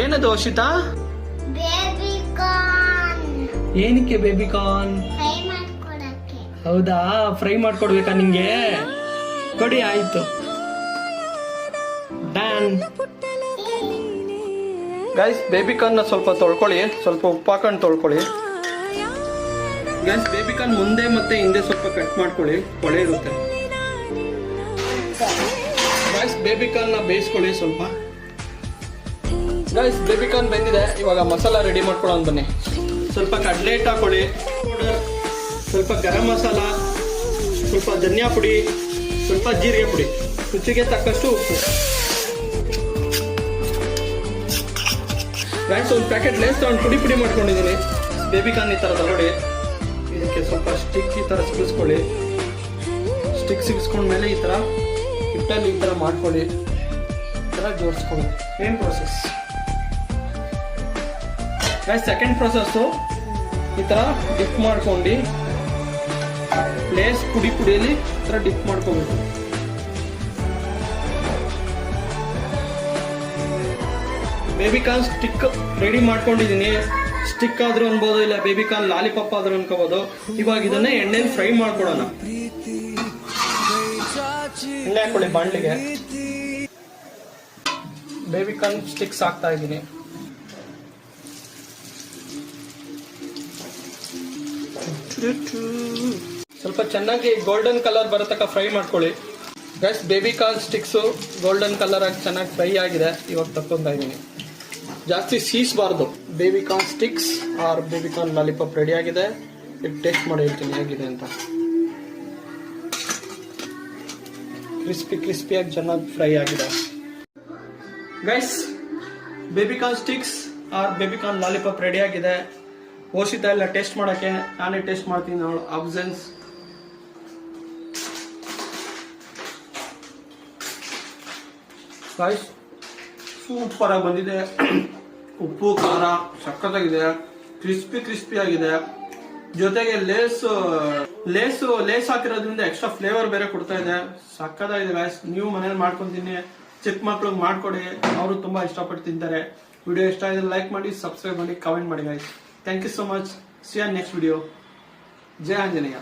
ಏನದು Harshita? Baby corn. ಏನಕ್ಕೆ baby corn? Fry ಮಾಡ್ಕೊಡಕ್ಕೆ. ಹೌದಾ, ಫ್ರೈ ಮಾಡ್ಕೊಡ್ಬೇಕಾ ನಿಂಗೆ? ಕೊಡಿ, ಆಯ್ತು. ಡನ್. ಗೈಸ್, ಬೇಬಿ ಕಾರ್ನ್ ಸ್ವಲ್ಪ ತೊಳ್ಕೊಳ್ಳಿ, ಸ್ವಲ್ಪ ಉಪ್ಪು ಹಾಕೊಂಡು ತೊಳ್ಕೊಳ್ಳಿ. ಗೈಸ್, ಬೇಬಿ ಕಾರ್ನ್ ಮುಂದೆ ಮತ್ತೆ ಹಿಂದೆ ಸ್ವಲ್ಪ ಕಟ್ ಮಾಡ್ಕೊಳ್ಳಿ, ಕೊಳೆ ಇರುತ್ತೆ. ಗೈಸ್, ಬೇಬಿ ಕಾರ್ನ್ ಬೇಯಿಸ್ಕೊಳ್ಳಿ ಸ್ವಲ್ಪ. ಗೈಸ್, ಬೇಬಿ ಕಾರ್ನ್ ಬೆಂದಿದೆ. ಇವಾಗ ಮಸಾಲ ರೆಡಿ ಮಾಡ್ಕೊಳ್ಳೋಣ ಬನ್ನಿ. ಸ್ವಲ್ಪ ಕಡಲೆ ಹಿಟ್ಟು ಹಾಕೊಳ್ಳಿ, ಸ್ವಲ್ಪ ಗರಂ ಮಸಾಲ, ಸ್ವಲ್ಪ ಧನಿಯಾ ಪುಡಿ, ಸ್ವಲ್ಪ ಜೀರಿಗೆ ಪುಡಿ, ರುಚಿಗೆ ತಕ್ಕಷ್ಟು ಉಪ್ಪು. ಗೈಸ್, ಒಂದು ಪ್ಯಾಕೆಟ್ ಲೇಸ್ ತಗೊಂಡು ಪುಡಿ ಮಾಡ್ಕೊಂಡಿದ್ದೀನಿ. ಬೇಬಿ ಕಾರ್ನ್ ಈ ಥರ ತಗೊಳ್ಳಿ. ಇದಕ್ಕೆ ಸ್ವಲ್ಪ ಸ್ಟಿಕ್ ಈ ಥರ ಸಿಗಿಸ್ಕೊಳ್ಳಿ. ಸ್ಟಿಕ್ ಸಿಗಿಸ್ಕೊಂಡ್ಮೇಲೆ ಈ ಥರ ಹಿಟ್ಟಲ್ಲಿ ಈ ಥರ ಮಾಡ್ಕೊಳ್ಳಿ. ಈ ಥರ ಜೋಡಿಸ್ಕೊಳ್ಳಿ. ಏನು ಪ್ರೋಸೆಸ್? ಗೈಸ್, ಸೆಕೆಂಡ್ ಪ್ರೊಸೆಸ್ಸು ಈ ಥರ ಡಿಪ್ ಮಾಡ್ಕೊಂಡು ಲೇಸ್ ಪುಡಿಯಲ್ಲಿ ಈ ಥರ ಡಿಪ್ ಮಾಡ್ಕೋಬೇಕು. ಬೇಬಿ ಕಾರ್ನ್ ಸ್ಟಿಕ್ ರೆಡಿ ಮಾಡ್ಕೊಂಡಿದ್ದೀನಿ. ಸ್ಟಿಕ್ ಆದ್ರೂ ಅನ್ಬೋದು, ಇಲ್ಲ ಬೇಬಿ ಕಾರ್ನ್ ಲಾಲಿಪಾಪ್ ಆದ್ರೂ ಅನ್ಕೋಬಹುದು. ಇವಾಗ ಇದನ್ನ ಎಣ್ಣೆಲಿ ಫ್ರೈ ಮಾಡ್ಕೊಡೋಣ. ಎಣ್ಣೆ ಹಾಕೊಳ್ಳಿ ಬಾಂಡ್ಲಿಗೆ. ಬೇಬಿ ಕಾರ್ನ್ ಸ್ಟಿಕ್ಸ್ ಹಾಕ್ತಾ ಇದ್ದೀನಿ. ಸ್ವಲ್ಪ ಚೆನ್ನಾಗಿ ಗೋಲ್ಡನ್ ಕಲರ್ ಬರೋ ತನಕ ಫ್ರೈ ಮಾಡ್ಕೊಳ್ಳಿ. Guys, baby corn sticks golden colour ಆಗಿ ಚೆನ್ನಾಗಿ ಫ್ರೈ ಆಗಿದೆ. ಇವಾಗ ತಕ್ಕೊಂತ ಇದ್ದೀನಿ. ಜಾಸ್ತಿ ಸೀಸಬಾರ್ದು. Baby corn sticks or baby corn lollipop ready ಆಗಿದೆ. ಈಗ ಟೇಸ್ಟ್ ಮಾಡಿ ಹೇಳ್ತೀನಿ ಹೇಗಿದೆ ಅಂತ. ಕ್ರಿಸ್ಪಿಯಾಗಿ ಚೆನ್ನಾಗಿ ಫ್ರೈ ಆಗಿದೆ. Guys, baby corn sticks or baby corn lollipop ready ಆಗಿದೆ. ಓಶಿತಾ ಎಲ್ಲ ಟೇಸ್ಟ್ ಮಾಡೋಕ್ಕೆ ನಾನೇ ಟೇಸ್ಟ್ ಮಾಡ್ತೀನಿ. ಅವಳು ಅಬ್ಸೆನ್ಸ್. ಗೈಸ್, ಸೂಪರ್ ಆಗಿ ಬಂದಿದೆ. ಉಪ್ಪು ಖಾರ ಸಖತ್ತಾಗಿದೆ. ಕ್ರಿಸ್ಪಿ ಆಗಿದೆ. ಜೊತೆಗೆ ಲೇಸ್ ಹಾಕಿರೋದ್ರಿಂದ ಎಕ್ಸ್ಟ್ರಾ ಫ್ಲೇವರ್ ಬೇರೆ ಕೊಡ್ತಾ ಇದೆ. ಸಖತ್ತಾಗಿದೆ ಗೈಸ್. ನೀವು ಮನೇಲಿ ಮಾಡ್ಕೊಂತೀನಿ. ಚಿಕ್ಕ ಮಕ್ಳಿಗೆ ಮಾಡ್ಕೊಡಿ, ಅವರು ತುಂಬಾ ಇಷ್ಟಪಟ್ಟು ತಿಂತಾರೆ. ವಿಡಿಯೋ ಇಷ್ಟ ಆಗಿದೆ ಲೈಕ್ ಮಾಡಿ, ಸಬ್ಸ್ಕ್ರೈಬ್ ಮಾಡಿ, ಕಮೆಂಟ್ ಮಾಡಿ guys. Thank you so much. See you next video. Jai Anjaneya.